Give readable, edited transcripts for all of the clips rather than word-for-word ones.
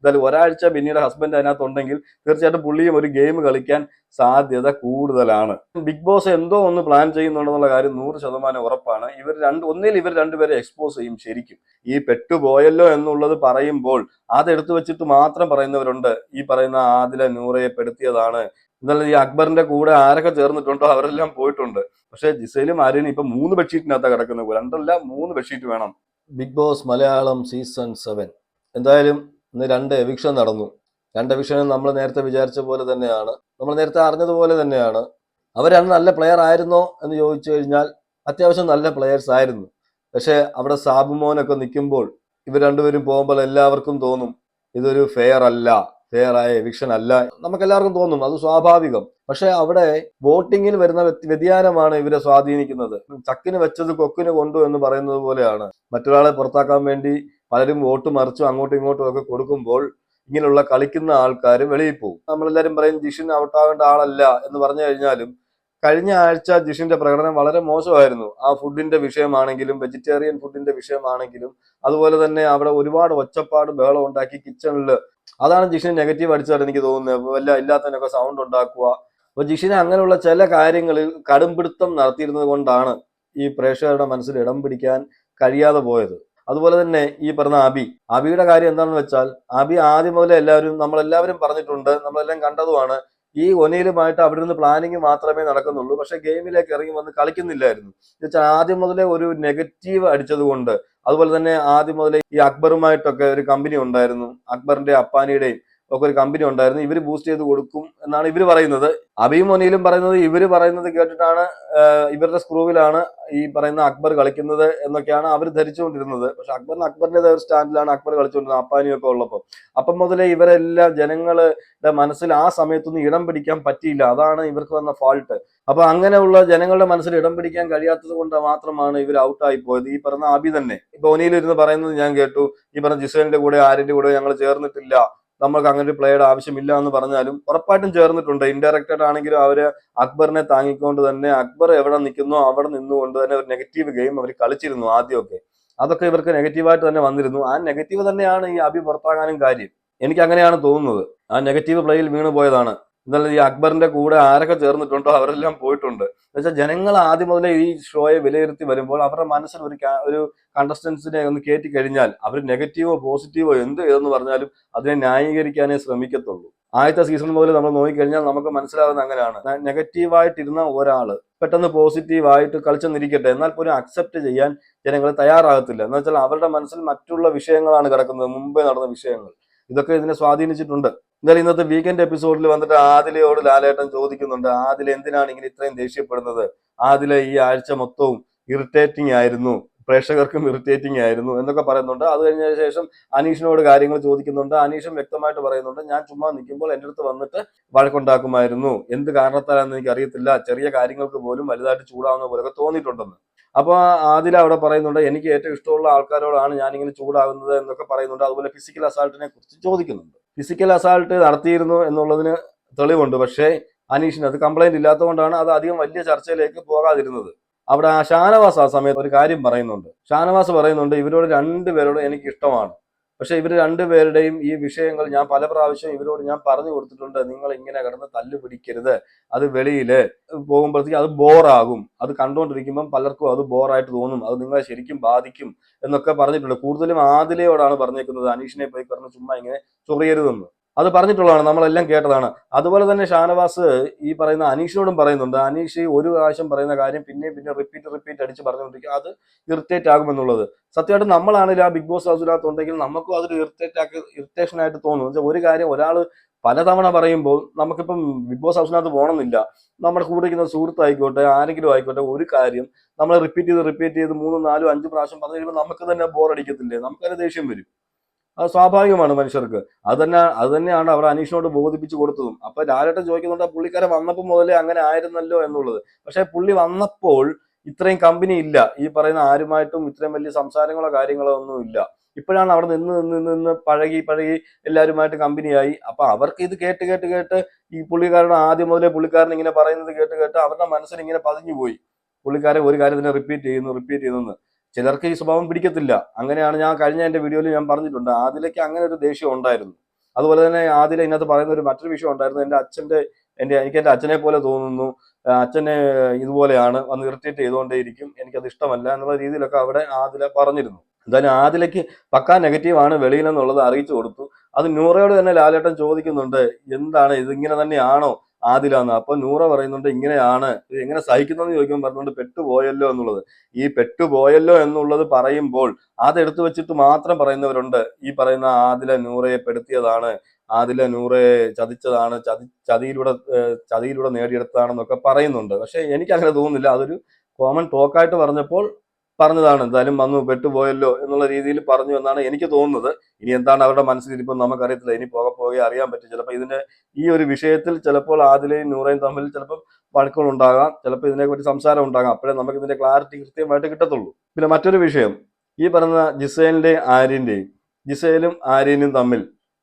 എന്തായാലും ഒരാഴ്ച ബെന്നിയുടെ ഹസ്ബൻഡ് അതിനകത്തുണ്ടെങ്കിൽ തീർച്ചയായിട്ടും പുള്ളിയും ഒരു ഗെയിം കളിക്കാൻ സാധ്യത കൂടുതലാണ്. ബിഗ് ബോസ് എന്തോ ഒന്ന് പ്ലാൻ ചെയ്യുന്നുണ്ടെന്നുള്ള കാര്യം 100% ഉറപ്പാണ്. ഒന്നിൽ ഇവർ രണ്ടുപേരെ എക്സ്പോസ് ചെയ്യും ശരിക്കും. ഈ പെട്ടുപോയല്ലോ എന്നുള്ളത് പറയുമ്പോൾ അതെടുത്തു വെച്ചിട്ട് മാത്രം പറയുന്നവരുണ്ട്. ഈ പറയുന്ന ആദില നൂറയെ പെടുത്തിയതാണ്. എന്നാലും ഈ അക്ബറിന്റെ കൂടെ ആരൊക്കെ ചേർന്നിട്ടുണ്ടോ അവരെല്ലാം പോയിട്ടുണ്ട്. പക്ഷെ ജിസയിലും ആര്യനും ഇപ്പൊ 3 ബെഡ്ഷീറ്റിനകത്താണ് കിടക്കുന്നത്. 2 3 ബെഡ്ഷീറ്റ് വേണം. ബിഗ് ബോസ് മലയാളം സീസൺ 7 എന്തായാലും ഇന്ന് 2 എവിക്ഷൻ നടന്നു. 2 എവിക്ഷനും നമ്മൾ നേരത്തെ വിചാരിച്ച പോലെ തന്നെയാണ്, നമ്മൾ നേരത്തെ അറിഞ്ഞതുപോലെ തന്നെയാണ്. അവരന്ന് നല്ല പ്ലെയർ ആയിരുന്നോ എന്ന് ചോദിച്ചു കഴിഞ്ഞാൽ അത്യാവശ്യം നല്ല പ്ലെയേഴ്സ് ആയിരുന്നു. പക്ഷെ അവിടെ സാബുമോനൊക്കെ നിൽക്കുമ്പോൾ ഇവർ രണ്ടുപേരും പോകുമ്പോൾ എല്ലാവർക്കും തോന്നും ഇതൊരു ഫെയർ ആയ എവിക്ഷൻ അല്ല, നമുക്ക് എല്ലാവർക്കും തോന്നും, അത് സ്വാഭാവികം. പക്ഷെ അവിടെ വോട്ടിങ്ങിൽ വരുന്ന വ്യതിയാനമാണ് ഇവരെ സ്വാധീനിക്കുന്നത്. ചക്കിന് വെച്ചത് കൊക്കിന് കൊണ്ടു എന്ന് പറയുന്നത് പോലെയാണ്. മറ്റൊരാളെ പുറത്താക്കാൻ വേണ്ടി പലരും വോട്ട് മറിച്ചും അങ്ങോട്ടും ഇങ്ങോട്ടും ഒക്കെ കൊടുക്കുമ്പോൾ ഇങ്ങനെയുള്ള കളിക്കുന്ന ആൾക്കാർ വെളിയിൽ പോകും. നമ്മളെല്ലാരും പറയും ജിഷിൻ ഔട്ടാവേണ്ട ആളല്ല എന്ന് പറഞ്ഞു കഴിഞ്ഞാലും കഴിഞ്ഞ ആഴ്ച ജിഷിന്റെ പ്രകടനം വളരെ മോശമായിരുന്നു. ആ ഫുഡിന്റെ വിഷയമാണെങ്കിലും വെജിറ്റേറിയൻ ഫുഡിന്റെ വിഷയമാണെങ്കിലും അതുപോലെ തന്നെ അവിടെ ഒരുപാട് ഒച്ചപ്പാട് ബഹളം ഉണ്ടാക്കി കിച്ചണിൽ. അതാണ് ജിഷിന് നെഗറ്റീവ് അടിച്ചതായിട്ട് എനിക്ക് തോന്നുന്നത്. വല്ല ഇല്ലാത്തതിനൊക്കെ സൗണ്ട് ഉണ്ടാക്കുക. അപ്പൊ ജിഷിന് അങ്ങനെയുള്ള ചില കാര്യങ്ങളിൽ കടുംപിടുത്തം നടത്തിയിരുന്നത് കൊണ്ടാണ് ഈ പ്രേക്ഷകരുടെ മനസ്സിൽ ഇടം പിടിക്കാൻ കഴിയാതെ പോയത്. അതുപോലെ തന്നെ ഈ പറഞ്ഞ അബിയുടെ കാര്യം എന്താണെന്ന് വെച്ചാൽ അബി ആദ്യം മുതലേ നമ്മളെല്ലാവരും പറഞ്ഞിട്ടുണ്ട്, നമ്മളെല്ലാം കണ്ടതുമാണ്. ഈ ഒനയിലുമായിട്ട് അവിടെ നിന്ന് പ്ലാനിങ് മാത്രമേ നടക്കുന്നുള്ളൂ. പക്ഷെ ഗെയിമിലേക്ക് ഇറങ്ങി വന്ന് കളിക്കുന്നില്ലായിരുന്നു. എന്നുവെച്ചാൽ ആദ്യം മുതലേ ഒരു നെഗറ്റീവ് അടിച്ചത് കൊണ്ട്. അതുപോലെ തന്നെ ആദ്യം മുതലേ ഈ അക്ബറുമായിട്ടൊക്കെ ഒരു കമ്പനി ഉണ്ടായിരുന്നു, അക്ബറിന്റെ അപ്പാനിയുടെയും ഒക്കെ ഒരു കമ്പനി ഉണ്ടായിരുന്നു. ഇവര് ബൂസ്റ്റ് ചെയ്ത് കൊടുക്കും എന്നാണ് ഇവര് പറയുന്നത്. അബിയും ഒനയിലും പറയുന്നത് ഇവര് പറയുന്നത് കേട്ടിട്ടാണ്, ഇവരുടെ സ്ക്രൂവിലാണ് ഈ പറയുന്ന അക്ബർ കളിക്കുന്നത് എന്നൊക്കെയാണ് അവർ ധരിച്ചുകൊണ്ടിരുന്നത്. പക്ഷെ അക്ബറിന്റെ ഒരു സ്റ്റാൻഡിലാണ് അക്ബർ കളിച്ചുകൊണ്ടിരുന്നത് അപ്പാനിയൊക്കെ ഉള്ളപ്പോൾ. അപ്പം മുതലേ ഇവരെല്ലാം ജനങ്ങളുടെ മനസ്സിൽ ആ സമയത്തൊന്നും ഇടം പിടിക്കാൻ പറ്റിയില്ല. അതാണ് ഇവർക്ക് വന്ന ഫാൾട്ട്. അപ്പൊ അങ്ങനെയുള്ള ജനങ്ങളുടെ മനസ്സിൽ ഇടം പിടിക്കാൻ കഴിയാത്തത് കൊണ്ട് മാത്രമാണ് ഇവർ ഔട്ടായി പോയത്. ഈ പറഞ്ഞ അബി തന്നെ ഇപ്പൊ ഒനിയിലിരുന്ന് പറയുന്നത് ഞാൻ കേട്ടു, ഈ പറഞ്ഞ ജിസേലിന്റെ കൂടെ ആരിന്റെ കൂടെ ഞങ്ങൾ ചേർന്നിട്ടില്ല, നമ്മൾക്ക് അങ്ങനെ ഒരു പ്ലേയുടെ ആവശ്യമില്ല എന്ന് പറഞ്ഞാലും ഉറപ്പായിട്ടും ചേർന്നിട്ടുണ്ട്. ഇൻഡയറക്റ്റഡ് ആണെങ്കിലും അവര് അക്ബറിനെ താങ്ങിക്കൊണ്ട് തന്നെ അക്ബർ എവിടെ നിൽക്കുന്നോ അവിടെ നിന്നുകൊണ്ട് തന്നെ ഒരു നെഗറ്റീവ് ഗെയിം അവർ കളിച്ചിരുന്നു ആദ്യമൊക്കെ. അതൊക്കെ ഇവർക്ക് നെഗറ്റീവായിട്ട് തന്നെ വന്നിരുന്നു. ആ നെഗറ്റീവ് തന്നെയാണ് ഈ അബി പുറത്താകാനും കാര്യം. എനിക്ക് അങ്ങനെയാണ് തോന്നുന്നത്. ആ നെഗറ്റീവ് പ്ലേയിൽ വീണു പോയതാണ്. എന്നാലും ഈ അക്ബറിന്റെ കൂടെ ആരൊക്കെ ചേർന്നിട്ടുണ്ടോ അവരെല്ലാം പോയിട്ടുണ്ട്. എന്നുവെച്ചാൽ ജനങ്ങൾ ആദ്യം മുതലേ ഈ ഷോയെ വിലയിരുത്തി വരുമ്പോൾ അവരുടെ മനസ്സിൽ ഒരു കണ്ടസ്റ്റൻസിനെ ഒന്ന് കയറ്റി കഴിഞ്ഞാൽ അവർ നെഗറ്റീവോ പോസിറ്റീവോ ഏതെന്ന് പറഞ്ഞാലും അതിനെ ന്യായീകരിക്കാനേ ശ്രമിക്കത്തുള്ളൂ. ആദ്യത്തെ സീസൺ മുതൽ നമ്മൾ നോക്കിക്കഴിഞ്ഞാൽ നമുക്ക് മനസ്സിലാവുന്ന അങ്ങനെയാണ്. നെഗറ്റീവായിട്ടിരുന്ന ഒരാള് പെട്ടെന്ന് പോസിറ്റീവായിട്ട് കളിച്ചെന്നിരിക്കട്ടെ, എന്നാൽ പോലും അക്സെപ്റ്റ് ചെയ്യാൻ ജനങ്ങൾ തയ്യാറാകത്തില്ല. എന്ന് വെച്ചാൽ അവരുടെ മനസ്സിൽ മറ്റുള്ള വിഷയങ്ങളാണ് കിടക്കുന്നത്, മുമ്പേ നടന്ന വിഷയങ്ങൾ. ഇതൊക്കെ ഇതിനെ സ്വാധീനിച്ചിട്ടുണ്ട്. എന്തായാലും ഇന്നത്തെ വീക്കെൻഡ് എപ്പിസോഡിൽ വന്നിട്ട് ആദിലയോട് ലാലേട്ടൻ ചോദിക്കുന്നുണ്ട്, ആദില എന്തിനാണ് ഇങ്ങനെ ഇത്രയും ദേഷ്യപ്പെടുന്നത്? ആദില ഈ ആഴ്ച മൊത്തവും ഇറിറ്റേറ്റിംഗ് ആയിരുന്നു, പ്രേക്ഷകർക്കും ഇറിറ്റേറ്റിംഗ് ആയിരുന്നു എന്നൊക്കെ പറയുന്നുണ്ട്. അത് കഴിഞ്ഞ ശേഷം അനീഷിനോട് കാര്യങ്ങൾ ചോദിക്കുന്നുണ്ട്. അനീഷും വ്യക്തമായിട്ട് പറയുന്നുണ്ട്, ഞാൻ ചുമ്മാ നിൽക്കുമ്പോൾ എൻ്റെ അടുത്ത് വന്നിട്ട് വഴക്കുണ്ടാക്കുമായിരുന്നു, എന്ത് കാരണത്താലാണെന്ന് എനിക്ക് അറിയത്തില്ല, ചെറിയ കാര്യങ്ങൾക്ക് പോലും വലുതായിട്ട് ചൂടാവുന്ന പോലെയൊക്കെ തോന്നിയിട്ടുണ്ടെന്ന്. അപ്പൊ ആദില അവിടെ പറയുന്നുണ്ട്, എനിക്ക് ഏറ്റവും ഇഷ്ടമുള്ള ആൾക്കാരോടാണ് ഞാനിങ്ങനെ ചൂടാകുന്നത് എന്നൊക്കെ പറയുന്നുണ്ട്. അതുപോലെ ഫിസിക്കൽ അസാൾട്ടിനെ കുറിച്ച് ചോദിക്കുന്നുണ്ട്. ഫിസിക്കൽ അസാൾട്ട് നടത്തിയിരുന്നു എന്നുള്ളതിന് തെളിവുണ്ട്. പക്ഷേ അനീഷിന് അത് കംപ്ലൈന്റ് ഇല്ലാത്തതുകൊണ്ടാണ് അത് അധികം വലിയ ചർച്ചയിലേക്ക് പോകാതിരുന്നത്. അവിടെ ഷാനവാസ് ആ സമയത്ത് ഒരു കാര്യം പറയുന്നുണ്ട്. ഷാനവാസ് പറയുന്നുണ്ട്, ഇവരോട് രണ്ടുപേരോടും എനിക്ക് ഇഷ്ടമാണ്. പക്ഷെ ഇവർ രണ്ടുപേരുടെയും ഈ വിഷയങ്ങൾ ഞാൻ പല പ്രാവശ്യം ഇവരോട് ഞാൻ പറഞ്ഞു കൊടുത്തിട്ടുണ്ട്, നിങ്ങൾ ഇങ്ങനെ കിടന്ന് തല്ല് പിടിക്കരുത്, അത് വെളിയിൽ പോകുമ്പോഴത്തേക്ക് അത് ബോറാകും, അത് കണ്ടുകൊണ്ടിരിക്കുമ്പം പലർക്കും അത് ബോറായിട്ട് തോന്നും, അത് നിങ്ങളെ ശരിക്കും ബാധിക്കും എന്നൊക്കെ പറഞ്ഞിട്ടുണ്ട്. കൂടുതലും ആദിലയോടാണ് പറഞ്ഞേക്കുന്നത്, അനീഷിനെ പോയി പറഞ്ഞ് ചുമ്മാ ഇങ്ങനെ ചൊറിയരുതെന്ന്. അത് പറഞ്ഞിട്ടുള്ളതാണ്, നമ്മളെല്ലാം കേട്ടതാണ്. അതുപോലെ തന്നെ ഷാനവാസ് ഈ പറയുന്ന അനീഷിനോടും പറയുന്നുണ്ട്. അനീഷ് ഒരു പ്രാവശ്യം പറയുന്ന കാര്യം പിന്നെ റിപ്പീറ്റ് അടിച്ച് പറഞ്ഞുകൊണ്ടിരിക്കുക, അത് ഇറിറ്റേറ്റ് ആകുമെന്നുള്ളത്. സത്യമായിട്ട് നമ്മളാണെങ്കിലും ആ ബിഗ് ബോസ് ഹൗസിനകത്തുണ്ടെങ്കിൽ നമുക്കും അതൊരു ഇറിറ്റേഷൻ ആയിട്ട് തോന്നും. ഒരു കാര്യം ഒരാൾ പലതവണ പറയുമ്പോൾ നമുക്കിപ്പം ബിഗ് ബോസ് ഹൗസിനകത്ത് പോകണമെന്നില്ല, നമ്മുടെ കൂടെ ഇരിക്കുന്ന സുഹൃത്തായിക്കോട്ടെ ആരെങ്കിലും ആയിക്കോട്ടെ, ഒരു കാര്യം നമ്മൾ റിപ്പീറ്റ് ചെയ്ത് 3, 4, 5 പ്രാവശ്യം പറഞ്ഞു കഴിയുമ്പോൾ നമുക്ക് തന്നെ ബോറടിക്കത്തില്ലേ, നമുക്കതിന് ദേഷ്യം വരും. അത് സ്വാഭാവികമാണ് മനുഷ്യർക്ക്. അത് തന്നെയാണ് അവർ അനീഷിനോട് ബോധിപ്പിച്ചു കൊടുത്തതും. അപ്പൊ ലാലേട്ടൻ ചോദിക്കുന്നുണ്ട്, പുള്ളിക്കാരൻ വന്നപ്പോൾ മുതലേ അങ്ങനെ ആയിരുന്നല്ലോ എന്നുള്ളത്. പക്ഷെ പുള്ളി വന്നപ്പോൾ ഇത്രയും കമ്പനി ഇല്ല, ഈ പറയുന്ന ആരുമായിട്ടും ഇത്രയും വലിയ സംസാരങ്ങളോ കാര്യങ്ങളോ ഒന്നും ഇല്ല. ഇപ്പോഴാണ് അവിടെ നിന്ന് പഴകി എല്ലാവരുമായിട്ട് കമ്പനിയായി. അപ്പൊ അവർക്ക് ഇത് കേട്ട് ഈ പുള്ളിക്കാരുടെ ആദ്യം മുതലേ പുള്ളിക്കാരൻ ഇങ്ങനെ പറയുന്നത് കേട്ട് അവരുടെ മനസ്സിൽ ഇങ്ങനെ പതിഞ്ഞു പോയി, പുള്ളിക്കാരൻ ഒരു കാര്യം തന്നെ റിപ്പീറ്റ് ചെയ്യുന്നു. ചിലർക്ക് ഈ സ്വഭാവം പിടിക്കത്തില്ല. അങ്ങനെയാണ് ഞാൻ കഴിഞ്ഞ എന്റെ വീഡിയോയിൽ ഞാൻ പറഞ്ഞിട്ടുണ്ട്, ആദിലയ്ക്ക് അങ്ങനെ ഒരു ദേഷ്യം ഉണ്ടായിരുന്നു. അതുപോലെ തന്നെ ആദില ഇതിനകത്ത് പറയുന്ന ഒരു മറ്റൊരു വിഷയം ഉണ്ടായിരുന്നു, എനിക്ക് എന്റെ അച്ഛനെ പോലെ തോന്നുന്നു, അച്ഛനെ ഇതുപോലെയാണ്, വന്ന് ഇറിറ്റേറ്റ് ചെയ്തുകൊണ്ടേയിരിക്കും, എനിക്കത് ഇഷ്ടമല്ല എന്നുള്ള രീതിയിലൊക്കെ അവിടെ ആദില പറഞ്ഞിരുന്നു. എന്തായാലും ആദിലയ്ക്ക് പക്കാ നെഗറ്റീവാണ് വെളിയിൽ എന്നുള്ളത് അറിയിച്ചു കൊടുത്തു. അത് നൂറയോട് തന്നെ ലാലേട്ടൻ ചോദിക്കുന്നുണ്ട്, എന്താണ് ഇതിങ്ങനെ തന്നെയാണോ ആദിലാന്ന്. അപ്പൊ നൂറ പറയുന്നുണ്ട് ഇങ്ങനെയാണ്, ഇത് എങ്ങനെ സഹിക്കുന്നു ചോദിക്കുമ്പോൾ പറഞ്ഞുകൊണ്ട് പെട്ടുപോയല്ലോ എന്നുള്ളത്. ഈ പെട്ടുപോയല്ലോ എന്നുള്ളത് പറയുമ്പോൾ അതെടുത്തു വെച്ചിട്ട് മാത്രം പറയുന്നവരുണ്ട്, ഈ പറയുന്ന ആദില നൂറയെ പെടുത്തിയതാണ്, ആദില നൂറയെ ചതിച്ചതാണ്, ചതിയിലൂടെ നേടിയെടുത്തതാണെന്നൊക്കെ പറയുന്നുണ്ട്. പക്ഷെ എനിക്ക് അങ്ങനെ തോന്നുന്നില്ല, അതൊരു കോമൺ ടോക്കായിട്ട് പറഞ്ഞതാണ്. എന്തായാലും വന്നു പെട്ടുപോയല്ലോ എന്നുള്ള രീതിയിൽ പറഞ്ഞു എന്നാണ് എനിക്ക് തോന്നുന്നത്. ഇനി എന്താണ് അവരുടെ മനസ്സിലിരിപ്പം നമുക്കറിയത്തില്ല, ഇനി പോകെ അറിയാൻ പറ്റും. ചിലപ്പോൾ ഈ ഒരു വിഷയത്തിൽ ചിലപ്പോൾ ആദിലയും നൂറയും തമ്മിൽ ചിലപ്പോൾ വഴക്കുകൾ ഉണ്ടാകാം, ചിലപ്പോൾ ഇതിനെക്കുറിച്ച് സംസാരം ഉണ്ടാകാം. അപ്പോഴേ നമുക്ക് ഇതിന്റെ ക്ലാരിറ്റി കൃത്യമായിട്ട് കിട്ടത്തുള്ളൂ. പിന്നെ മറ്റൊരു വിഷയം, ഈ പറഞ്ഞ ജിസേലും ആര്യനും തമ്മിൽ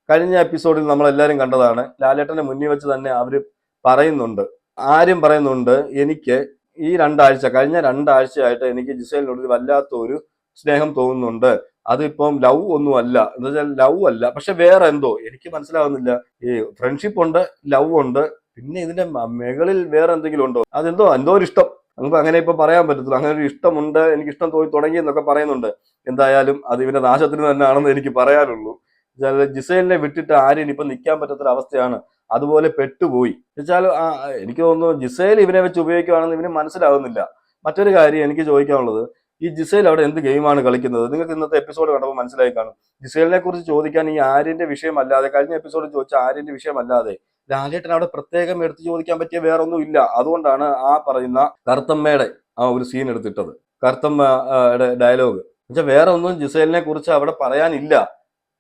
കഴിഞ്ഞ എപ്പിസോഡിൽ നമ്മളെല്ലാവരും കണ്ടതാണ്. ലാലേട്ടന്റെ മുന്നിൽ വെച്ച് തന്നെ അവര് പറയുന്നുണ്ട്, ആര്യം പറയുന്നുണ്ട്, എനിക്ക് കഴിഞ്ഞ രണ്ടാഴ്ചയായിട്ട് എനിക്ക് ജിസേലിനോട് വല്ലാത്തൊരു സ്നേഹം തോന്നുന്നുണ്ട്. അതിപ്പം ലവ് ഒന്നും അല്ല, എന്ന് വെച്ചാൽ ലവ് അല്ല, പക്ഷെ വേറെ എന്തോ എനിക്ക് മനസ്സിലാവുന്നില്ല. ഈ ഫ്രണ്ട്ഷിപ്പ് ഉണ്ട്, ലവ് ഉണ്ട്, പിന്നെ ഇതിന്റെ മുകളിൽ വേറെ എന്തെങ്കിലും ഉണ്ടോ? എന്തോ ഒരു ഇഷ്ടം, നമുക്ക് അങ്ങനെ ഇപ്പൊ പറയാൻ പറ്റത്തില്ല. അങ്ങനെ ഒരു ഇഷ്ടമുണ്ട്, എനിക്ക് ഇഷ്ടം തോന്നി തുടങ്ങി എന്നൊക്കെ പറയുന്നുണ്ട്. എന്തായാലും അത് ഇവന്റെ നാശത്തിന് തന്നെയാണെന്ന് എനിക്ക് പറയാനുള്ളൂ. ജിസേലിനെ വിട്ടിട്ട് ആര്യൻ ഇപ്പൊ നിൽക്കാൻ പറ്റാത്തൊരു അവസ്ഥയാണ്. അതുപോലെ പെട്ടുപോയി വെച്ചാൽ എനിക്ക് തോന്നുന്നു ജിസേൽ ഇവനെ വെച്ച് ഉപയോഗിക്കുകയാണെന്ന് ഇവന് മനസ്സിലാവുന്നില്ല. മറ്റൊരു കാര്യം എനിക്ക് ചോദിക്കാനുള്ളത്, ഈ ജിസേൽ അവിടെ എന്ത് ഗെയിമാണ് കളിക്കുന്നത്? നിങ്ങൾക്ക് ഇന്നത്തെ എപ്പിസോഡ് കണ്ടപ്പോൾ മനസ്സിലായി കാണും. ജിസേലിനെ കുറിച്ച് ചോദിക്കാൻ ഈ ആര്യന്റെ വിഷയമല്ലാതെ, കഴിഞ്ഞ എപ്പിസോഡിൽ ചോദിച്ച ആര്യന്റെ വിഷയമല്ലാതെ ലാലേട്ടൻ അവിടെ പ്രത്യേകം എടുത്തു ചോദിക്കാൻ പറ്റിയ വേറെ ഒന്നും ഇല്ല. അതുകൊണ്ടാണ് ആ പറയുന്ന കറുത്തമ്മയുടെ ആ ഒരു സീൻ എടുത്തിട്ടത്, കറുത്തമ്മയുടെ ഡയലോഗ്. എന്നുവെച്ചാൽ വേറെ ഒന്നും ജിസേലിനെ കുറിച്ച് അവിടെ പറയാനില്ല.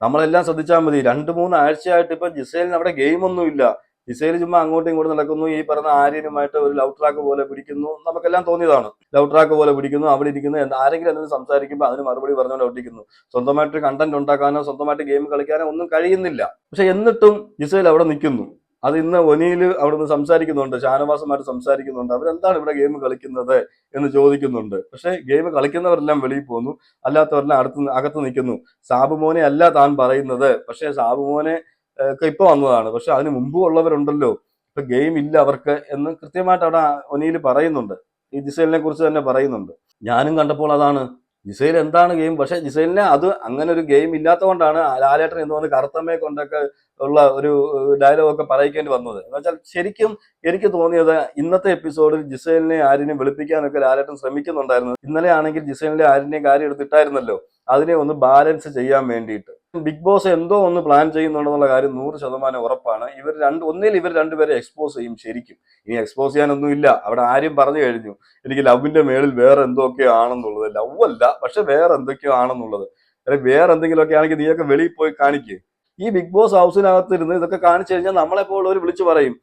നമ്മളെല്ലാം ശ്രദ്ധിച്ചാൽ മതി. 2-3 ആഴ്ചയായിട്ട് ഇപ്പൊ ജിസേലിന് അവിടെ ഗെയിം ഒന്നുമില്ല. ജിസേൽ ചുമ്മാ അങ്ങോട്ടും ഇങ്ങോട്ടും നടക്കുന്നു, ഈ പറഞ്ഞ ആര്യനുമായിട്ട് ഒരു ലവ് ട്രാക്ക് പോലെ പിടിക്കുന്നു, നമുക്കെല്ലാം തോന്നിയതാണ്. ലവ് ട്രാക്ക് പോലെ പിടിക്കുന്നു, അവിടെ ഇരിക്കുന്നു, ആരെങ്കിലും എന്തെങ്കിലും സംസാരിക്കുമ്പോൾ അതിന് മറുപടി പറഞ്ഞുകൊണ്ട് ഒട്ടിക്കുന്നു. സ്വന്തമായിട്ട് കണ്ടന്റ് ഉണ്ടാക്കാനോ സ്വന്തമായിട്ട് ഗെയിം കളിക്കാനോ ഒന്നും കഴിയുന്നില്ല. പക്ഷെ എന്നിട്ടും ജിസേൽ അവിടെ നിൽക്കുന്നു. അത് ഇന്ന് ഒനിയിൽ അവിടെ നിന്ന് സംസാരിക്കുന്നുണ്ട്, ഷാനവാസുമായിട്ട് സംസാരിക്കുന്നുണ്ട്, അവരെന്താണ് ഇവിടെ ഗെയിം കളിക്കുന്നത് എന്ന് ചോദിക്കുന്നുണ്ട്. പക്ഷെ ഗെയിം കളിക്കുന്നവരെല്ലാം വെളിയിൽ പോകുന്നു, അല്ലാത്തവരെല്ലാം അകത്ത് നിൽക്കുന്നു. സാബുമോനെ അല്ല താൻ പറയുന്നത്, പക്ഷെ സാബുമോനെ ഒക്കെ ഇപ്പൊ വന്നതാണ്, പക്ഷെ അതിന് മുമ്പ് ഉള്ളവരുണ്ടല്ലോ, ഇപ്പൊ ഗെയിം ഇല്ല അവർക്ക് എന്ന് കൃത്യമായിട്ട് അവിടെ ഒനിയിൽ പറയുന്നുണ്ട്. ഈ ജിസേലിനെ കുറിച്ച് തന്നെ പറയുന്നുണ്ട്. ഞാനും കണ്ടപ്പോൾ അതാണ്, ജിസേൽ എന്താണ് ഗെയിം? പക്ഷെ ജിസേലിനെ അത് അങ്ങനെ ഒരു ഗെയിം ഇല്ലാത്തതുകൊണ്ടാണ് ലാലേട്ടൻ എന്ന് പറഞ്ഞ് കറുത്തമ്മയെ കൊണ്ടൊക്കെ ഉള്ള ഒരു ഡയലോഗ് ഒക്കെ പറയിക്കേണ്ടി വന്നത്. എന്ന് വെച്ചാൽ ശരിക്കും എനിക്ക് തോന്നിയത് ഇന്നത്തെ എപ്പിസോഡിൽ ജിസേലിനെ ആര്യനെയും വെളുപ്പിക്കാനൊക്കെ ലാലേട്ടൻ ശ്രമിക്കുന്നുണ്ടായിരുന്നു. ഇന്നലെ ആണെങ്കിൽ ജിസേലിന്റെ ആര്യനെയും കാര്യം എടുത്തിട്ടായിരുന്നല്ലോ, അതിനെ ഒന്ന് ബാലൻസ് ചെയ്യാൻ വേണ്ടിയിട്ട്. ബിഗ് ബോസ് എന്തോ ഒന്ന് പ്ലാൻ ചെയ്യുന്നുണ്ടെന്നുള്ള കാര്യം 100% ഉറപ്പാണ്. ഇവർ രണ്ടുപേരെ എക്സ്പോസ് ചെയ്യും ശരിക്കും. ഇനി എക്സ്പോസ് ചെയ്യാനൊന്നും ഇല്ല, അവിടെ ആര്യം പറഞ്ഞു കഴിഞ്ഞു, എനിക്ക് ലവിന്റെ മേളിൽ വേറെ എന്തൊക്കെയോ ആണെന്നുള്ളത്. ലവ് അല്ല, പക്ഷെ വേറെ എന്തൊക്കെയോ ആണെന്നുള്ളത്. അല്ലെങ്കിൽ വേറെ എന്തെങ്കിലുമൊക്കെ ആണെങ്കിൽ നീയൊക്കെ വെളിയിൽ പോയി കാണിക്കുക. ഈ ബിഗ് ബോസ് ഹൗസിനകത്ത് ഇരുന്ന് ഇതൊക്കെ കാണിച്ചു കഴിഞ്ഞാൽ നമ്മളെപ്പോലുള്ളവർ വിളിച്ചു പറയും.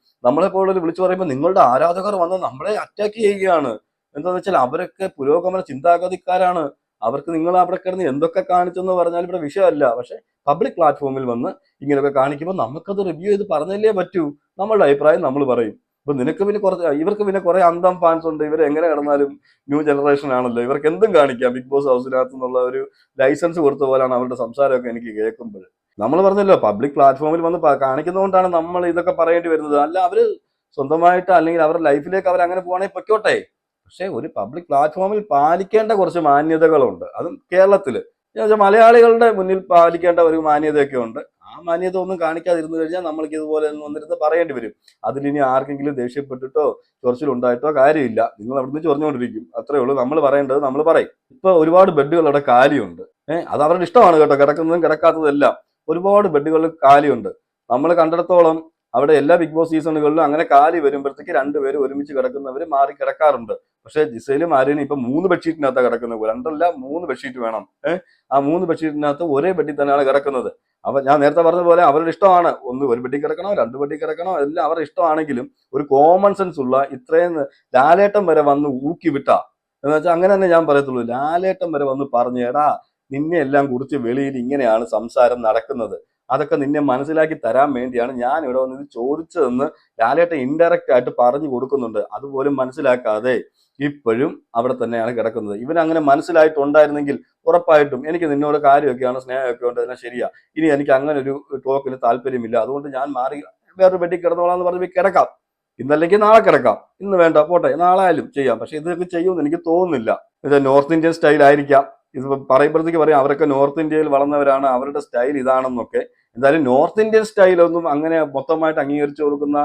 പറയുമ്പോൾ നിങ്ങളുടെ ആരാധകർ വന്ന് നമ്മളെ അറ്റാക്ക് ചെയ്യുകയാണ്. എന്താണെന്ന് വെച്ചാൽ അവരൊക്കെ പുരോഗമന ചിന്താഗതിക്കാരാണ്. അവർക്ക് നിങ്ങൾ അവിടെ കിടന്ന് എന്തൊക്കെ കാണിച്ചെന്ന് പറഞ്ഞാൽ ഇവിടെ വിഷയമല്ല. പക്ഷെ പബ്ലിക് പ്ലാറ്റ്ഫോമിൽ വന്ന് ഇങ്ങനെയൊക്കെ കാണിക്കുമ്പോൾ നമുക്കത് റിവ്യൂ ചെയ്ത് പറഞ്ഞല്ലേ പറ്റൂ. നമ്മളുടെ അഭിപ്രായം നമ്മൾ പറയും. ഇപ്പൊ ഇവർക്ക് പിന്നെ കുറെ അന്തം ഫാൻസ് ഉണ്ട്. ഇവർ എങ്ങനെ കിടന്നാലും ന്യൂ ജനറേഷൻ ആണല്ലോ, ഇവർക്ക് എന്തും കാണിക്കാം ബിഗ് ബോസ് ഹൗസിനകത്ത് എന്നുള്ള ഒരു ലൈസൻസ് കൊടുത്ത പോലെയാണ് അവരുടെ സംസാരമൊക്കെ എനിക്ക് കേൾക്കുമ്പോൾ. നമ്മൾ പറഞ്ഞല്ലോ, പബ്ലിക് പ്ലാറ്റ്ഫോമിൽ വന്ന് കാണിക്കുന്നതുകൊണ്ടാണ് നമ്മൾ ഇതൊക്കെ പറയേണ്ടി വരുന്നത്. അല്ല, അവര് സ്വന്തമായിട്ട് അല്ലെങ്കിൽ അവരുടെ ലൈഫിലേക്ക് അവർ അങ്ങനെ പോകണമെങ്കിൽ പൊയ്ക്കോട്ടെ. പക്ഷെ ഒരു പബ്ലിക് പ്ലാറ്റ്ഫോമിൽ പാലിക്കേണ്ട കുറച്ച് മാന്യതകളുണ്ട്, അതും കേരളത്തിൽ. മലയാളികളുടെ മുന്നിൽ പാലിക്കേണ്ട ഒരു മാന്യതയൊക്കെ ഉണ്ട്. ആ മാന്യത ഒന്നും കാണിക്കാതിരുന്നു കഴിഞ്ഞാൽ നമ്മൾക്ക് ഇതുപോലെ വന്നിരുന്ന് പറയേണ്ടി വരും. അതിലിനി ആർക്കെങ്കിലും ദേഷ്യപ്പെട്ടിട്ടോ ചൊറിച്ചിലുണ്ടായിട്ടോ കാര്യമില്ല. നിങ്ങൾ അവിടുന്ന് ചൊറിഞ്ഞുകൊണ്ടിരിക്കും, അത്രേ ഉള്ളൂ. നമ്മൾ പറയേണ്ടത് നമ്മൾ പറയും. ഇപ്പൊ ഒരുപാട് ബെഡുകൾ അവിടെ കാലിയുണ്ട്. അത് അവരുടെ ഇഷ്ടമാണ് കേട്ടോ, കിടക്കുന്നതും കിടക്കാത്തതും എല്ലാം. ഒരുപാട് ബെഡുകളിൽ കാലിയുണ്ട്. നമ്മൾ കണ്ടിടത്തോളം അവിടെ എല്ലാ ബിഗ് ബോസ് സീസണുകളിലും അങ്ങനെ കാലി വരുമ്പോഴത്തേക്ക് രണ്ടുപേരും ഒരുമിച്ച് കിടക്കുന്നവര് മാറി കിടക്കാറുണ്ട്. പക്ഷെ ജിസയിലും ആര്യനും ഇപ്പൊ 3 ബെഡ്ഷീറ്റിനകത്താണ് കിടക്കുന്നത്. 2 3 ബെഡ്ഷീറ്റ് വേണം. ആ 3 ബെഡ്ഷീറ്റിനകത്ത് ഒരേ ബെഡിൽ തന്നെയാണ് കിടക്കുന്നത്. അപ്പൊ ഞാൻ നേരത്തെ പറഞ്ഞ പോലെ അവരുടെ ഇഷ്ടമാണ്, ഒരു ബെഡിൽ കിടക്കണോ 2 ബെഡിൽ കിടക്കണോ എല്ലാം അവരുടെ ഇഷ്ടമാണെങ്കിലും ഒരു കോമൺ സെൻസ് ഉള്ള ഇത്രയും ലാലേട്ടം വരെ വന്ന് ഊക്കി വിട്ടാ എന്ന് വെച്ചാൽ അങ്ങനെ തന്നെ ഞാൻ പറയത്തുള്ളൂ. ലാലേട്ടം വരെ വന്ന് പറഞ്ഞു, എടാ നിന്നെ എല്ലാം കുറിച്ച് വെളിയിൽ ഇങ്ങനെയാണ് സംസാരം നടക്കുന്നത്, അതൊക്കെ നിന്നെ മനസ്സിലാക്കി തരാൻ വേണ്ടിയാണ് ഞാൻ ഇവിടെ വന്ന് ഇത് ചോദിച്ചതെന്ന് ലാലേട്ടൻ ഇൻഡയറക്റ്റ് ആയിട്ട് പറഞ്ഞു കൊടുക്കുന്നുണ്ട്. അതുപോലും മനസ്സിലാക്കാതെ ഇപ്പോഴും അവിടെ തന്നെയാണ് കിടക്കുന്നത്. ഇവൻ അങ്ങനെ മനസ്സിലായിട്ടുണ്ടായിരുന്നെങ്കിൽ ഉറപ്പായിട്ടും എനിക്ക് നിന്നോട് കാര്യമൊക്കെയാണ്, സ്നേഹമൊക്കെ ഉണ്ട്, എല്ലാം ശരിയാ, ഇനി എനിക്ക് അങ്ങനെ ഒരു ടോക്കിന് താല്പര്യമില്ല, അതുകൊണ്ട് ഞാൻ മാറി വേറൊരു ബെഡിൽ കിടന്നോളാം എന്ന് പറഞ്ഞ് കിടക്കാം. ഇന്നല്ലെങ്കിൽ നാളെ കിടക്കാം, ഇന്ന് വേണ്ട പോട്ടെ, നാളെ ആയാലും ചെയ്യാം. പക്ഷെ ഇതൊക്കെ ചെയ്യുമെന്ന് എനിക്ക് തോന്നുന്നില്ല. ഇത് നോർത്ത് ഇന്ത്യൻ സ്റ്റൈൽ ആയിരിക്കാം. ഇത് പറയുമ്പോഴത്തേക്ക് പറയാം അവരൊക്കെ നോർത്ത് ഇന്ത്യയിൽ വളർന്നവരാണ്, അവരുടെ സ്റ്റൈൽ ഇതാണെന്നൊക്കെ. എന്തായാലും നോർത്ത് ഇന്ത്യൻ സ്റ്റൈലൊന്നും അങ്ങനെ മൊത്തമായിട്ട് അംഗീകരിച്ചു കൊടുക്കുന്ന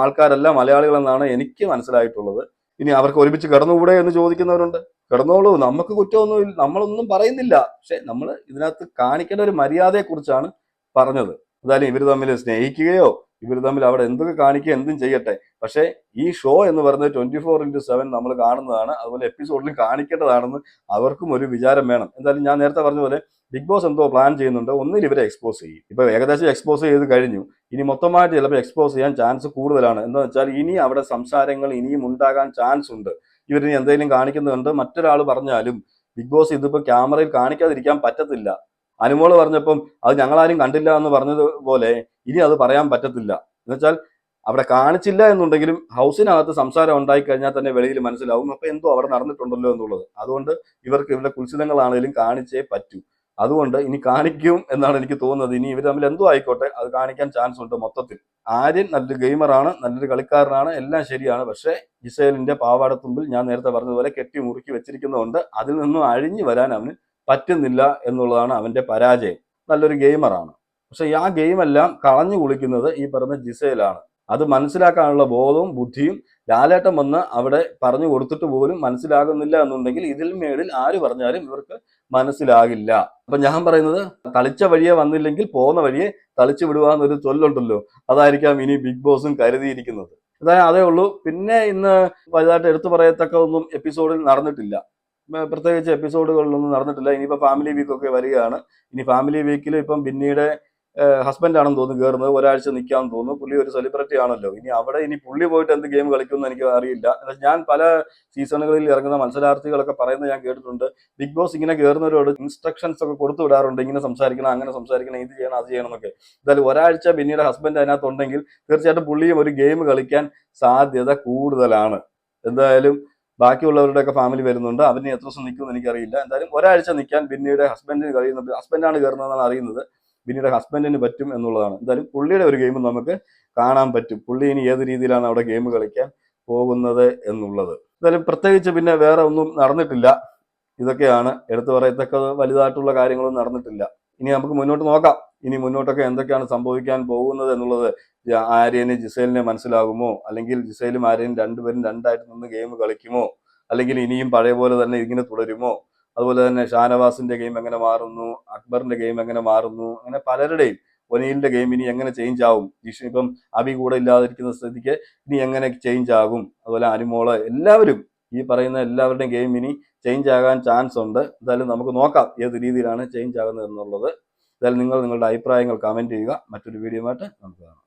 ആൾക്കാരല്ല മലയാളികളെന്നാണ് എനിക്ക് മനസ്സിലായിട്ടുള്ളത്. ഇനി അവർക്ക് ഒരുമിച്ച് കിടന്നുകൂടെ എന്ന് ചോദിക്കുന്നവരുണ്ട്. കിടന്നോളൂ, നമുക്ക് കുറ്റമൊന്നും, നമ്മളൊന്നും പറയുന്നില്ല. പക്ഷെ നമ്മൾ ഇതിനകത്ത് കാണിക്കേണ്ട ഒരു മര്യാദയെക്കുറിച്ചാണ് പറഞ്ഞത്. എന്തായാലും ഇവർ തമ്മിൽ സ്നേഹിക്കുകയോ ഇവർ തമ്മിൽ അവിടെ എന്തൊക്കെ കാണിക്കുക, എന്തും ചെയ്യട്ടെ. പക്ഷേ ഈ ഷോ എന്ന് പറയുന്നത് 24/7 നമ്മൾ കാണുന്നതാണ്, അതുപോലെ എപ്പിസോഡിലും കാണിക്കേണ്ടതാണെന്ന് അവർക്കും ഒരു വിചാരം വേണം. എന്തായാലും ഞാൻ നേരത്തെ പറഞ്ഞ പോലെ ബിഗ് ബോസ് എന്തോ പ്ലാൻ ചെയ്യുന്നുണ്ട്. ഒന്നിൽ ഇവരെ എക്സ്പോസ് ചെയ്യും. ഇപ്പൊ ഏകദേശം എക്സ്പോസ് ചെയ്ത് കഴിഞ്ഞു. ഇനി മൊത്തമായിട്ട് ചിലപ്പോൾ എക്സ്പോസ് ചെയ്യാൻ ചാൻസ് കൂടുതലാണ്. എന്താ വെച്ചാൽ ഇനി അവിടെ സംസാരങ്ങൾ ഇനിയും ഉണ്ടാകാൻ ചാൻസ് ഉണ്ട്. ഇവരിനി എന്തെങ്കിലും കാണിക്കുന്നുണ്ട് മറ്റൊരാൾ പറഞ്ഞാലും ബിഗ് ബോസ് ഇതിപ്പോ ക്യാമറയിൽ കാണിക്കാതിരിക്കാൻ പറ്റത്തില്ല. അനുമോള് പറഞ്ഞപ്പം അത് ഞങ്ങളാരും കണ്ടില്ല എന്ന് പറഞ്ഞതുപോലെ ഇനി അത് പറയാൻ പറ്റത്തില്ല. എന്നുവെച്ചാൽ അവിടെ കാണിച്ചില്ല എന്നുണ്ടെങ്കിലും ഹൗസിനകത്ത് സംസാരം ഉണ്ടായി കഴിഞ്ഞാൽ തന്നെ വെളിയിൽ മനസ്സിലാവും അപ്പൊ എന്തോ അവിടെ നടന്നിട്ടുണ്ടല്ലോ എന്നുള്ളത്. അതുകൊണ്ട് ഇവർക്ക് ഇവരുടെ കുൽസിതങ്ങളാണെങ്കിലും കാണിച്ചേ പറ്റൂ. അതുകൊണ്ട് ഇനി കാണിക്കും എന്നാണ് എനിക്ക് തോന്നുന്നത്. ഇനി ഇവർ തമ്മിൽ എന്തോ ആയിക്കോട്ടെ, അത് കാണിക്കാൻ ചാൻസ് ഉണ്ട്. മൊത്തത്തിൽ ആര്യൻ നല്ലൊരു ഗെയിമറാണ്, നല്ലൊരു കളിക്കാരനാണ്, എല്ലാം ശരിയാണ്. പക്ഷേ ജിസേലിന്റെ പാവാടത്തുമ്പിൽ ഞാൻ നേരത്തെ പറഞ്ഞതുപോലെ കെട്ടി മുറുക്കി വെച്ചിരിക്കുന്നതുകൊണ്ട് അതിൽ നിന്നും അഴിഞ്ഞു വരാൻ അവന് പറ്റുന്നില്ല എന്നുള്ളതാണ് അവന്റെ പരാജയം. നല്ലൊരു ഗെയിമറാണ്, പക്ഷെ ആ ഗെയിമെല്ലാം കളഞ്ഞു കുളിക്കുന്നത് ഈ പറഞ്ഞ ജിസേലാണ്. അത് മനസ്സിലാക്കാനുള്ള ബോധവും ബുദ്ധിയും ലാലേട്ടൻ വന്ന് അവിടെ പറഞ്ഞു കൊടുത്തിട്ട് പോലും മനസ്സിലാകുന്നില്ല എന്നുണ്ടെങ്കിൽ ഇതിൽ മേളിൽ ആര് പറഞ്ഞാലും ഇവർക്ക് മനസ്സിലാകില്ല. അപ്പൊ ഞാൻ പറയുന്നത്, തളിച്ച വഴിയെ വന്നില്ലെങ്കിൽ പോകുന്ന വഴിയെ തളിച്ചു വിടുക എന്നൊരു ചൊല്ലുണ്ടല്ലോ, അതായിരിക്കാം ഇനി ബിഗ് ബോസും കരുതിയിരിക്കുന്നത്. അതേ ഉള്ളൂ. പിന്നെ ഇന്ന് വലുതായിട്ട് എടുത്തു പറയത്തക്ക ഒന്നും എപ്പിസോഡിൽ നടന്നിട്ടില്ല. പ്രത്യേകിച്ച് എപ്പിസോഡുകളിലൊന്നും നടന്നിട്ടില്ല. ഇനിയിപ്പോൾ ഫാമിലി വീക്കൊക്കെ വരികയാണ്. ഇനി ഫാമിലി വീക്കിൽ ഇപ്പം ബിന്നിയുടെ ഹസ്ബൻഡ് ആണെന്ന് തോന്നുന്നു കയറുന്നത്. ഒരാഴ്ച നിൽക്കാമെന്ന് തോന്നുന്നു. പുള്ളി ഒരു സെലിബ്രിറ്റി ആണല്ലോ. ഇനി പുള്ളി പോയിട്ട് എന്ത് ഗെയിം കളിക്കുമെന്ന് എനിക്ക് അറിയില്ല. ഞാൻ പല സീസണുകളിൽ ഇറങ്ങുന്ന മത്സരാർത്ഥികളൊക്കെ പറയുന്നത് ഞാൻ കേട്ടിട്ടുണ്ട്. ബിഗ് ബോസ് ഇങ്ങനെ കയറുന്നവരോട് ഇൻസ്ട്രക്ഷൻസ് ഒക്കെ കൊടുത്തു വിടാറുണ്ട്. ഇങ്ങനെ സംസാരിക്കണം, അങ്ങനെ സംസാരിക്കണം, ഇത് ചെയ്യണം, അത് ചെയ്യണം എന്നൊക്കെ. എന്തായാലും ഒരാഴ്ച ബിന്നിയുടെ ഹസ്ബൻഡ് അതിനകത്തുണ്ടെങ്കിൽ തീർച്ചയായിട്ടും പുള്ളിയും ഒരു ഗെയിം കളിക്കാൻ സാധ്യത കൂടുതലാണ്. എന്തായാലും ബാക്കിയുള്ളവരുടെയൊക്കെ ഫാമിലി വരുന്നുണ്ട്. അവരിന് എത്ര ദിവസം നിൽക്കുമെന്ന് എനിക്കറിയില്ല. എന്തായാലും ഒരാഴ്ച നിൽക്കാൻ ബിന്നിയുടെ ഹസ്ബൻഡിന് കഴിയുന്നത്, ഹസ്ബൻഡാണ് കയറുന്നതെന്നാണ് അറിയുന്നത്, ബിന്നിയുടെ ഹസ്ബൻഡിന് പറ്റും എന്നുള്ളതാണ്. എന്തായാലും പുള്ളിയുടെ ഒരു ഗെയിം നമുക്ക് കാണാൻ പറ്റും. പുള്ളി ഇനി ഏത് രീതിയിലാണ് അവിടെ ഗെയിം കളിക്കാൻ പോകുന്നത് എന്നുള്ളത്. എന്തായാലും പ്രത്യേകിച്ച് പിന്നെ വേറെ ഒന്നും നടന്നിട്ടില്ല. ഇതൊക്കെയാണ് എടുത്തു പറയത്തക്ക, വലുതായിട്ടുള്ള കാര്യങ്ങളൊന്നും നടന്നിട്ടില്ല. ഇനി നമുക്ക് മുന്നോട്ട് നോക്കാം. ഇനി മുന്നോട്ടൊക്കെ എന്തൊക്കെയാണ് സംഭവിക്കാൻ പോകുന്നത് എന്നുള്ളത്. ആര്യന് ജിസേലിനെ മനസ്സിലാകുമോ, അല്ലെങ്കിൽ ജിസേലും ആര്യനും രണ്ടുപേരും രണ്ടായിട്ട് നിന്ന് ഗെയിം കളിക്കുമോ, അല്ലെങ്കിൽ ഇനിയും പഴയ പോലെ തന്നെ ഇങ്ങനെ തുടരുമോ? അതുപോലെ തന്നെ ഷാനവാസിന്റെ ഗെയിം എങ്ങനെ മാറുന്നു, അക്ബറിന്റെ ഗെയിം എങ്ങനെ മാറുന്നു, അങ്ങനെ പലരുടെയും, ഒനീലിന്റെ ഗെയിം ഇനി എങ്ങനെ ചേഞ്ച് ആവും, ഇപ്പം അബി കൂടെ ഇല്ലാതിരിക്കുന്ന സ്ഥിതിക്ക് ഇനി എങ്ങനെ ചേഞ്ച് ആകും, അതുപോലെ അനുമോള്, എല്ലാവരും ഈ പറയുന്ന എല്ലാവരുടെയും ഗെയിം ഇനി ചേഞ്ച് ആകാൻ ചാൻസ് ഉണ്ട്. എന്തായാലും നമുക്ക് നോക്കാം ഏത് രീതിയിലാണ് ചേഞ്ച് ആകുന്നത് എന്നുള്ളത്. എന്തായാലും നിങ്ങൾ നിങ്ങളുടെ അഭിപ്രായങ്ങൾ കമന്റ് ചെയ്യുക. മറ്റൊരു വീഡിയോ ആയിട്ട് നമുക്ക് കാണാം.